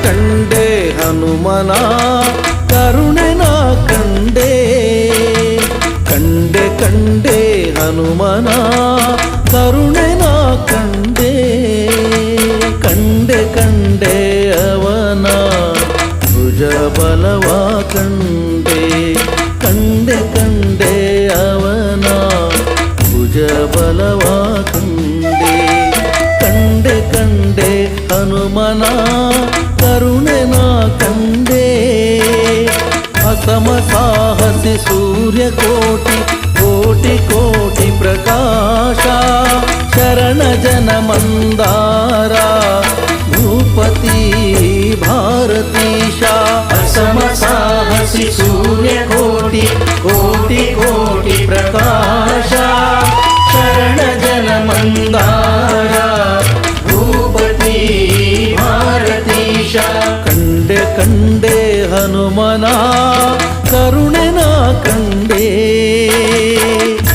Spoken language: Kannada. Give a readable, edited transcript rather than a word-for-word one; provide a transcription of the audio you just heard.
ಕಂಡೆ ಹನುಮನ ಕರುಣೆ ನಾ ಕಂಡೆ ಕಂಡೆ ಕಂಡೆ ಹನುಮನ ಕರುಣೆ ನಾ ಕಂಡೆ ಕಂಡೆ ಕಂಡೆ ಅವನ ಭುಜ ಬಲವ ಕಂಡೆ ಕಂಡೆ ಕಂಡೆ ಅವನ ಭುಜ ಬಲವ ಕಂಡೆ ಕಂಡೆ ಕಂಡೆ ಹನುಮನ ಕರುಣೆ ನಾ ಕಂಡೆ ಅಸಮ ಸಾಹಸಿ ಸೂರ್ಯಕೋಟಿ ಕೋಟಿ ಕೋಟಿ ಪ್ರಕಾಶ ಶರಣ ಜನ ಮಂದಾರ ಭೂಪತಿ ಭಾರತೀಶ ಅಸಮ ಸಾಹಸಿ ಸೂರ್ಯಕೋಟಿ ಕೋಟಿ ಕೋಟಿ ಪ್ರಕಾಶ ಶರಣ ಜನ ಮಂದಾರ ಭೂಪತಿ ಭಾರತೀಶ ಕಂಡೆ ಕಂಡೆ ಹನುಮನ ಕರುಣೆ ನಾ ಕಂಡೆ